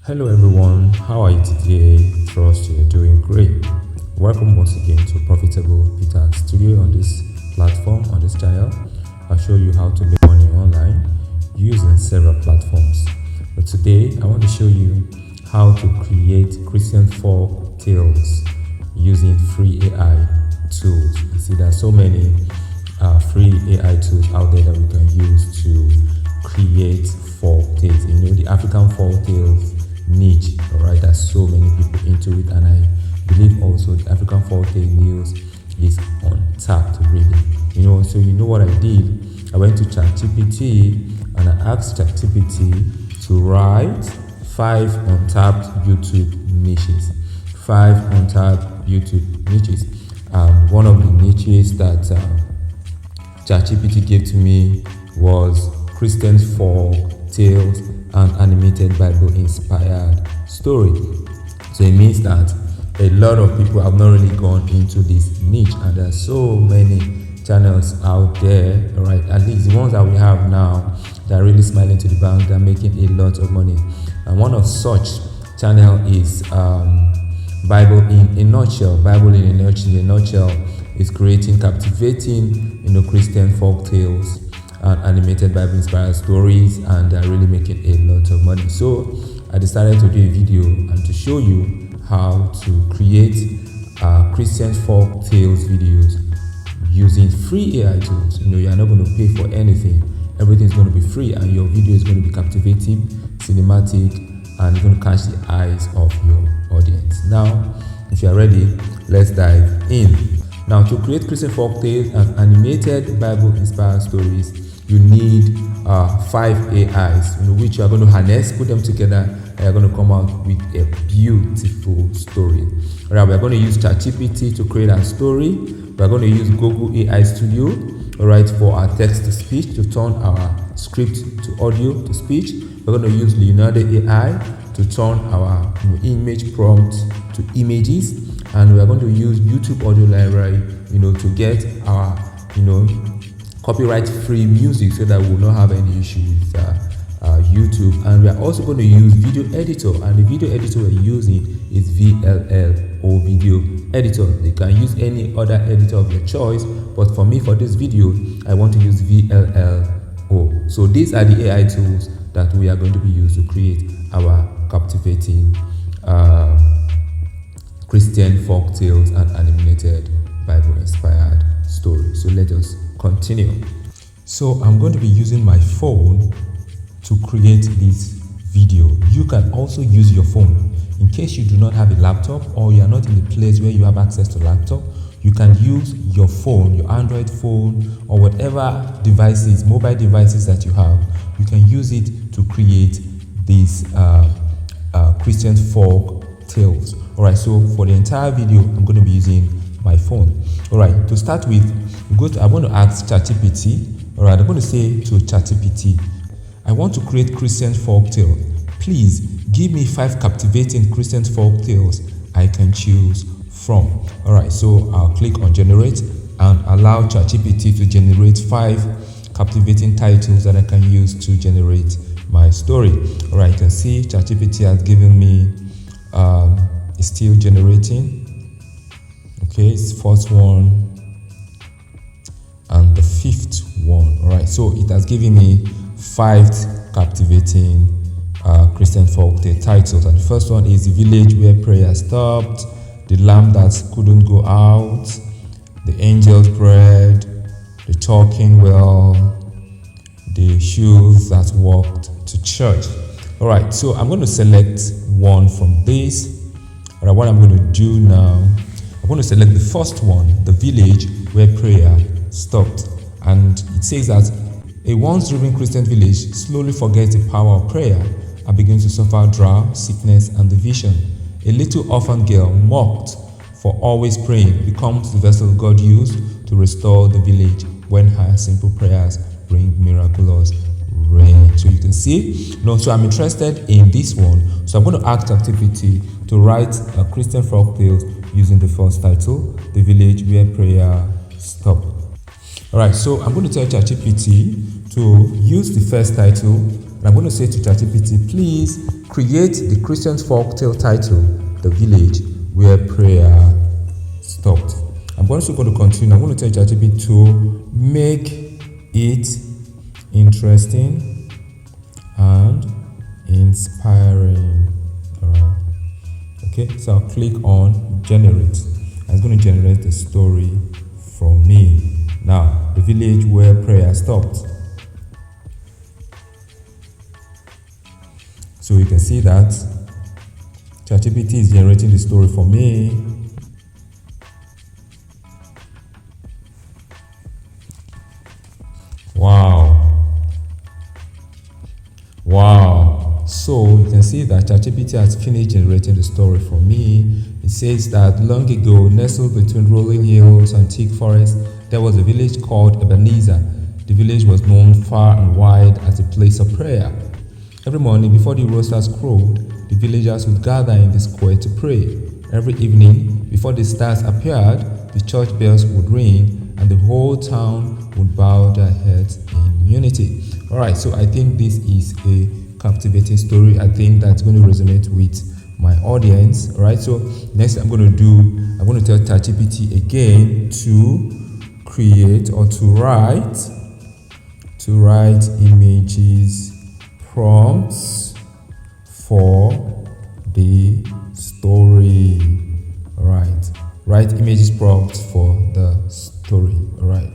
Hello everyone, how are you today? Trust you're doing great. Welcome once again to Profitable Peter Studio on this platform, on this channel. I'll show you how to make money online using several platforms. But today I want to show you how to create Christian folk tales using free AI tools. You see, there are so many free AI tools out there that we can use to create folk tales. You know, the African folk tales niche, all right, there's so many people into it, and I believe also the African Folktale news is untapped really. So you know what I did? I went to ChatGPT and I asked ChatGPT to write 5 untapped YouTube niches. 5 untapped YouTube niches. One of the niches that ChatGPT gave to me was Christian folk tales and animated Bible inspired story. So it means that a lot of people have not really gone into this niche, and there are so many channels out there, right? At least the ones that we have now, they're really smiling to the bank, they're making a lot of money. And one of such channel is Bible in a Nutshell. Bible in a Nutshell is creating captivating Christian folk tales and animated Bible inspired stories, and they're really making a lot of money. So I decided to do a video and to show you how to create Christian folk tales videos using free AI tools. You're not going to pay for anything. Everything is going to be free, and your video is going to be captivating, cinematic, and it's going to catch the eyes of your audience. Now, if you're ready, let's dive in. Now, to create Christian folk tales and animated Bible inspired stories, you need 5 AIs, which you are going to harness, put them together, and you're going to come out with a beautiful story. All right, we're going to use ChatGPT to create our story. We're going to use Google AI Studio, all right, for our text to speech, to turn our script to audio to speech. We're going to use Leonardo AI to turn our image prompt to images, and we're going to use YouTube audio library, to get our, copyright free music, so that we will not have any issue with YouTube. And we are also going to use video editor, and the video editor we're using is VLLO Video Editor. You can use any other editor of your choice, but for me, for this video, I want to use VLLO. So these are the AI tools that we are going to be used to create our captivating Christian folk tales and animated Bible inspired stories. So let us continue. So I'm going to be using my phone to create this video. You can also use your phone. In case you do not have a laptop, or you are not in a place where you have access to laptop, you can use your phone, your Android phone, or whatever devices, mobile devices that you have. You can use it to create these Christian folk tales. All right, so for the entire video, I'm going to be using my phone. All right, to start with, I'm going to ask ChatGPT. All right, I'm going to say to ChatGPT, I want to create Christian folk tale. Please give me 5 captivating Christian folk tales I can choose from. All right, so I'll click on generate and allow ChatGPT to generate 5 captivating titles that I can use to generate my story. All right, you can see ChatGPT has given me, it's still generating. Okay, it's the first one and the 5th one. All right, so it has given me 5 captivating Christian folktale titles, and the first one is The Village Where Prayer Stopped, The Lamb That Couldn't Go Out, The Angel's Bread, The Talking Well, The Shoes That Walked to Church. All right, so I'm going to select one from this. All right, what I'm going to do now, I'm going to select the first one, The Village Where Prayer Stopped. And it says that a once-driven Christian village slowly forgets the power of prayer and begins to suffer drought, sickness, and division. A little orphan girl, mocked for always praying, becomes the vessel God used to restore the village when her simple prayers bring miraculous rain. So you can see, so I'm interested in this one. So I'm going to ask ChatGPT to write a Christian folk tales using the first title, The Village Where Prayer Stopped. All right, so I'm going to tell ChatGPT to use the first title, And I'm going to say to ChatGPT, please create the Christian folktale title, The Village Where Prayer Stopped. I'm also going to continue. I'm going to tell ChatGPT to make it interesting and inspiring. All right. Okay, so I'll click on generate. It's going to generate the story from me. Now, the village where prayer stopped. So you can see that ChatGPT is generating the story for me. Wow. So you can see that ChatGPT has finished generating the story for me. It says that long ago, nestled between rolling hills and thick forests, there was a village called Ebenezer. The village was known far and wide as a place of prayer. Every morning before the roosters crowed, the villagers would gather in the square to pray. Every evening, before the stars appeared, the church bells would ring and the whole town would bow their heads in unity. Alright, so I think this is a captivating story. I think that's going to resonate with my audience. Alright, so next I'm going to tell ChatGPT again to create or to write images prompts for the story. All right, write images prompts for the story. All right.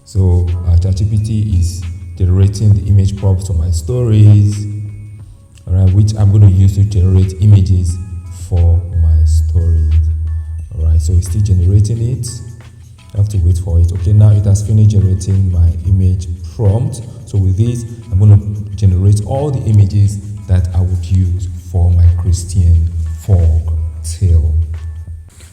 So ChatGPT is generating the image prompts for my stories. All right, which I'm going to use to generate images for my stories. All right, so it's still generating it. I have to wait for it. Okay, now it has finished generating my image prompt. So with this, I'm going to generate all the images that I would use for my Christian folk tale.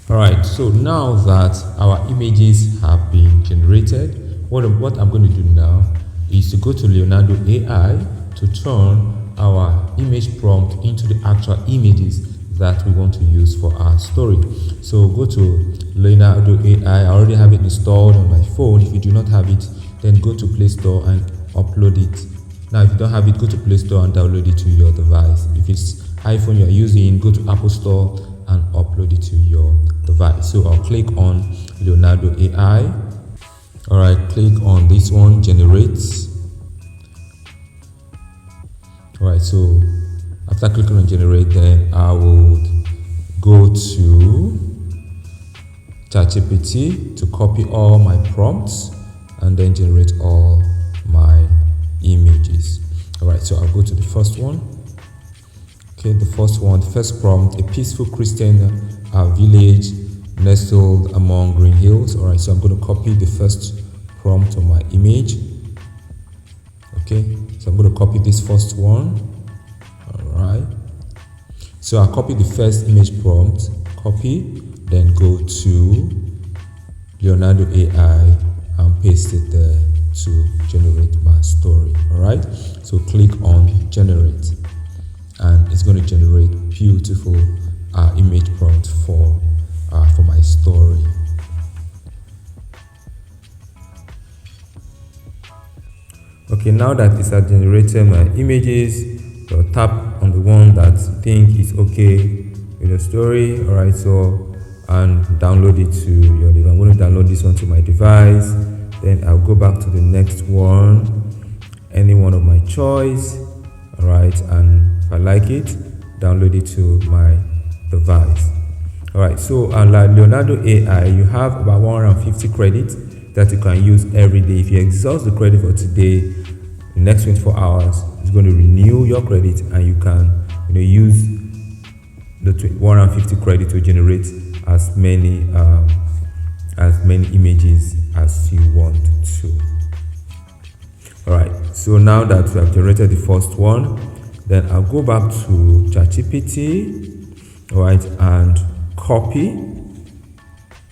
Alright, so now that our images have been generated, what I'm going to do now is to go to Leonardo AI to turn our image prompt into the actual images that we want to use for our story. So go to Leonardo AI. I already have it installed on my phone. If you do not have it, then go to Play Store and upload it. Now if you don't have it, go to Play Store and download it to your device. If it's iPhone you're using, go to Apple Store and upload it to your device. So I'll click on Leonardo AI. Alright, click on this one, generate. Alright, so after clicking on generate, then I will go to ChatGPT to copy all my prompts and then generate all my images. Alright, so I'll go to the first one. Okay, the first prompt, a peaceful Christian village nestled among green hills. Alright, so I'm going to copy the first prompt on my image. Okay, so I'm going to copy this first one. Alright, so I'll copy the first image prompt, copy, then go to Leonardo AI and paste it there to generate my story. Alright, so click on generate and it's going to generate beautiful image prompt for my story. Okay, now that it's generated my images, so tap on the one that you think is okay with the story. Alright, so and download it to your device. I'm going to download this one to my device. Then I'll go back to the next one, any one of my choice. Alright, and if I like it, download it to my device. Alright, so like Leonardo AI, you have about 150 credits that you can use every day. If you exhaust the credit for today, the next 24 hours is going to renew your credit and you can use the 150 credit to generate as many images as you want to. Alright, so now that we have generated the first one, then I'll go back to ChatGPT, alright, and copy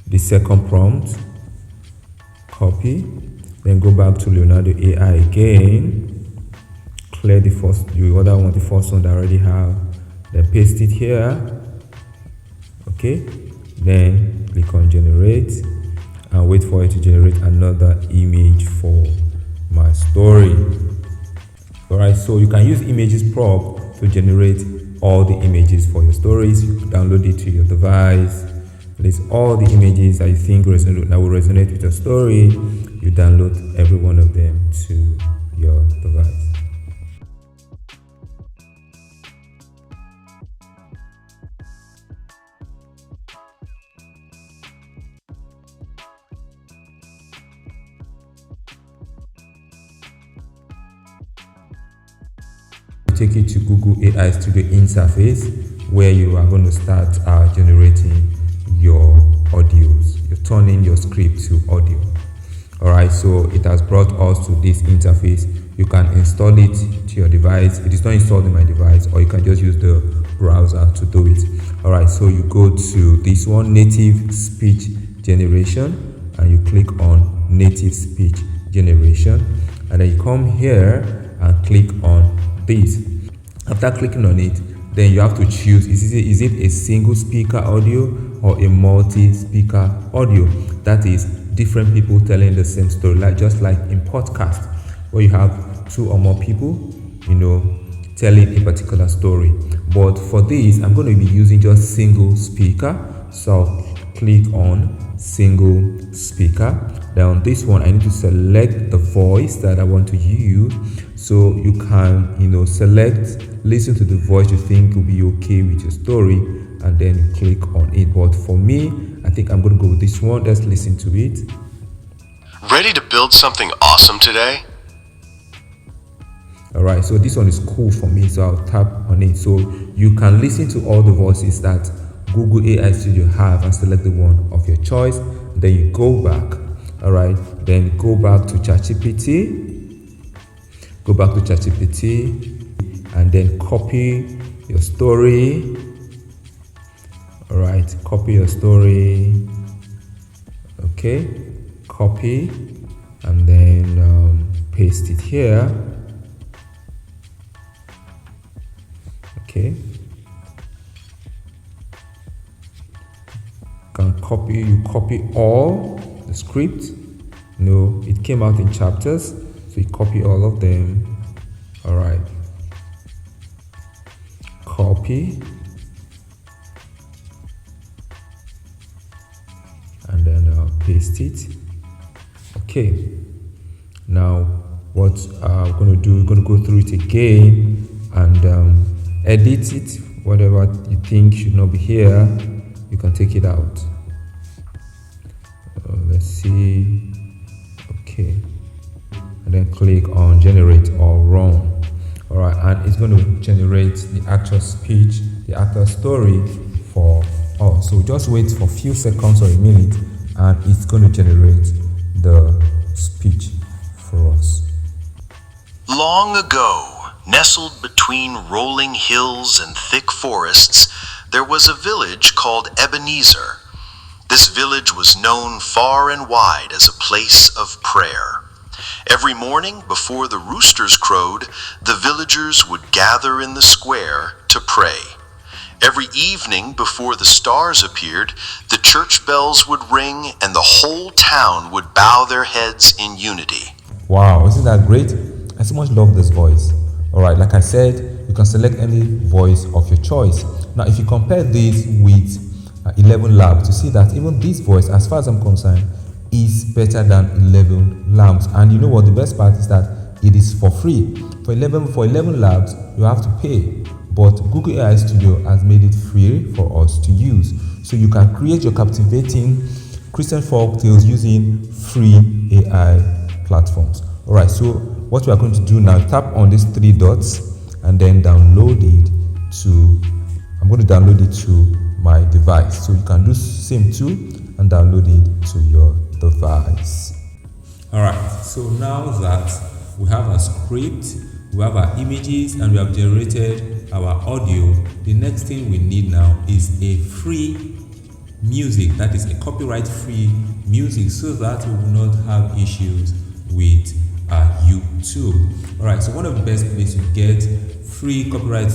the second prompt, copy, then go back to Leonardo AI again, clear the first one that I already have, then paste it here. Okay, then click on generate and wait for it to generate another image for my story. Alright, so you can use images prop to generate all the images for your stories. You download it to your device. List all the images that you think that will resonate with your story. You download every one of them to your device. Take you to Google AI Studio interface, where you are going to start generating your audios. You're turning your script to audio. Alright, so it has brought us to this interface. You can install it to your device. It is not installed in my device, or you can just use the browser to do it. Alright, so you go to this one, native speech generation, and you click on native speech generation, and then you come here and click on this. After clicking on it, then you have to choose, is it a single speaker audio or a multi-speaker audio? That is different people telling the same story, just like in podcast, where you have 2 or more people, telling a particular story. But for this, I'm going to be using just single speaker. So I'll click on single speaker. Then on this one, I need to select the voice that I want to use. So you can, select, listen to the voice you think will be okay with your story, and then you click on it. But for me, I think I'm going to go with this one. Let's listen to it. Ready to build something awesome today? Alright, so this one is cool for me, so I'll tap on it. So you can listen to all the voices that Google AI Studio have and select the one of your choice. Then you go back. Alright, then go back to ChatGPT. Go back to ChatGPT and then copy your story. Alright, copy your story. Okay, copy and then paste it here. Okay, you copy all the script. No, it came out in chapters, so you copy all of them. All right, copy and then paste it. Okay, now what we're going to do, we're going to go through it again and edit it. Whatever you think should not be here, you can take it out. Let's see. Okay, and then click on generate or run. All right, and it's going to generate the actual speech, the actual story for us. So just wait for a few seconds or a minute, and it's going to generate the speech for us. Long ago, nestled between rolling hills and thick forests, there was a village called Ebenezer. This village was known far and wide as a place of prayer. Every morning before the roosters crowed, the villagers would gather in the square to pray. Every evening before the stars appeared, the church bells would ring and the whole town would bow their heads in unity. Wow, isn't that great? I so much love this voice. Alright, like I said, you can select any voice of your choice. Now, if you compare this with 11 Labs, you see that even this voice, as far as I'm concerned, is better than 11 Labs. And you know what? The best part is that it is for free. For 11 Labs, you have to pay. But Google AI Studio has made it free for us to use. So you can create your captivating Christian folk tales using free AI platforms. Alright, so what we are going to do now, tap on these 3 dots and then download it to, I'm going to download it to my device. So you can do same too and download it to your device. Alright, so now that we have a script, we have our images, and we have generated our audio, the next thing we need now is a free music, that is a copyright free music, so that we will not have issues with YouTube. Alright, so one of the best places to get free copyright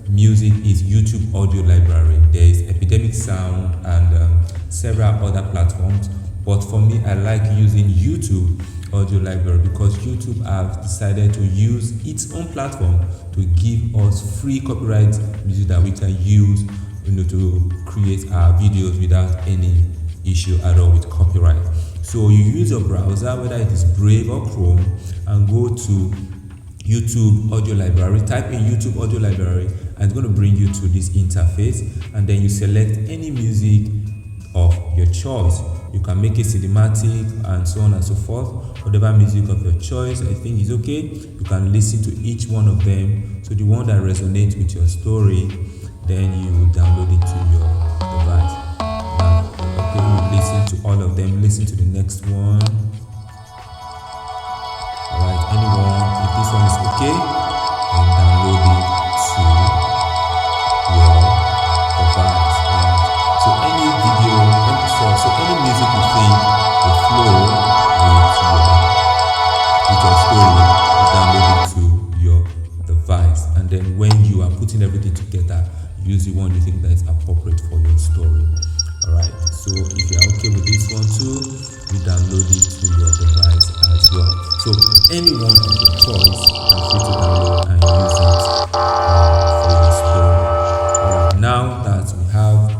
music is YouTube audio library. There is Epidemic Sound and several other platforms, but for me, I like using YouTube audio library, because YouTube have decided to use its own platform to give us free copyright music that we can use, to create our videos without any issue at all with copyright. So you use your browser, whether it is Brave or Chrome, and go to YouTube audio library. Type in YouTube audio library, and it's going to bring you to this interface, and then you select any music of your choice. You can make it cinematic and so on and so forth. Whatever music of your choice I think is okay. You can listen to each one of them. So the one that resonates with your story, then you download it to your device. Okay, you listen to all of them. Listen to the next one. Alright, anyone, if this one is okay, then download it to your device. So any video, so any music you think will flow with your story, you download it to your device. And then when you are putting everything together, use the one you think that is appropriate for your story. Alright, so if you are okay with this one too, you download it to your device as well. So any one of your choice, feel free to download and use it for your story. Alright, now that we have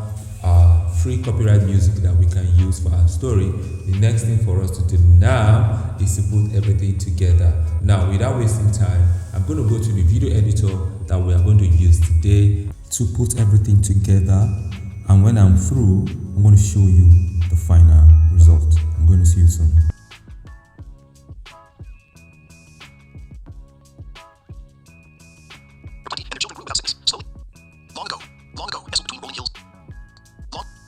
free copyright music that we can use for our story, the next thing for us to do now is to put everything together. Now, without wasting time, I'm going to go to the video editor that we are going to use today to put everything together. And when I'm through, I'm going to show you the final result. I'm going to see you soon. And their children grew without sickness. Slowly. Long ago, nestled between rolling hills.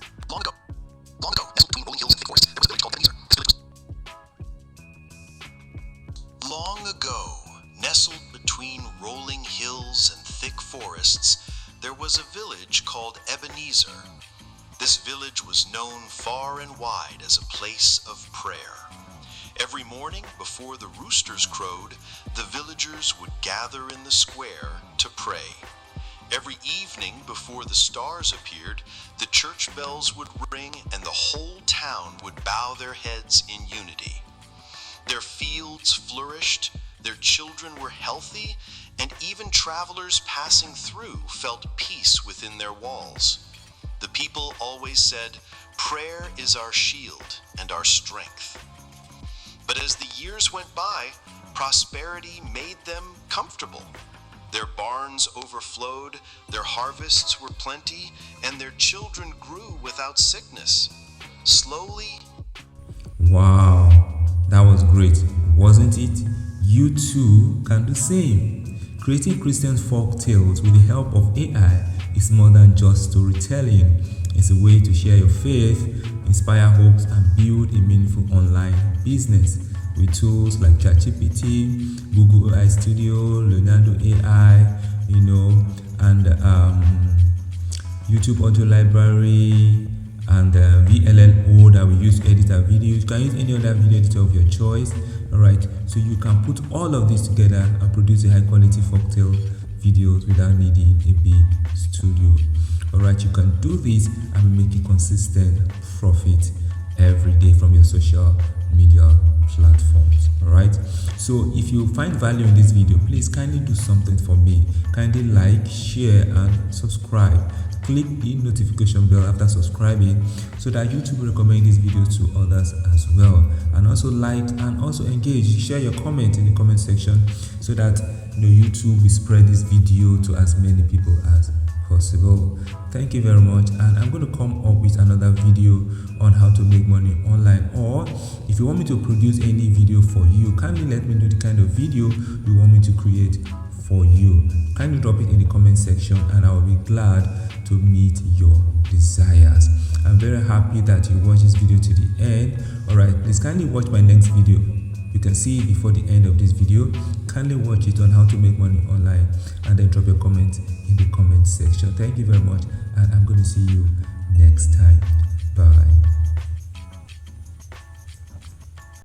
Long ago, nestled between rolling hills and thick forests, there was a village called Ebenezer. Long ago, nestled between rolling hills and thick forests, there was a village called Ebenezer. This village was known far and wide as a place of prayer. Every morning before the roosters crowed, the villagers would gather in the square to pray. Every evening before the stars appeared, the church bells would ring and the whole town would bow their heads in unity. Their fields flourished, their children were healthy, and even travelers passing through felt peace within their walls. The people always said, "Prayer is our shield and our strength." But as the years went by, prosperity made them comfortable. Their barns overflowed, their harvests were plenty, and their children grew without sickness. Slowly. Wow, that was great, wasn't it? You too can do the same. Creating Christian folk tales with the help of AI is more than just storytelling. It's a way to share your faith, inspire hopes, and build a meaningful online business with tools like ChatGPT, Google AI Studio, Leonardo AI, and YouTube audio library, and VLLO that we use to edit our videos. You can use any other video editor of your choice. Alright, so you can put all of this together and produce a high quality folktale videos without needing a big studio. Alright, you can do this and be making consistent profit every day from your social media platforms. Alright, so if you find value in this video, please kindly do something for me. Kindly like, share, and subscribe. Click the notification bell after subscribing so that YouTube will recommend these videos to others as well. And also like and also engage. Share your comment in the comment section so that YouTube will spread this video to as many people as possible. Thank you very much, and I'm going to come up with another video on how to make money online. Or if you want me to produce any video for you, kindly let me know the kind of video you want me to create for you. Kindly drop it in the comment section and I will be glad to meet your desires. I'm very happy that you watched this video to the end. Alright, please kindly watch my next video. You can see it before the end of this video. Kindly watch it on how to make money online, and then drop your comment in the comment section. Thank you very much, and I'm going to see you next time. Bye.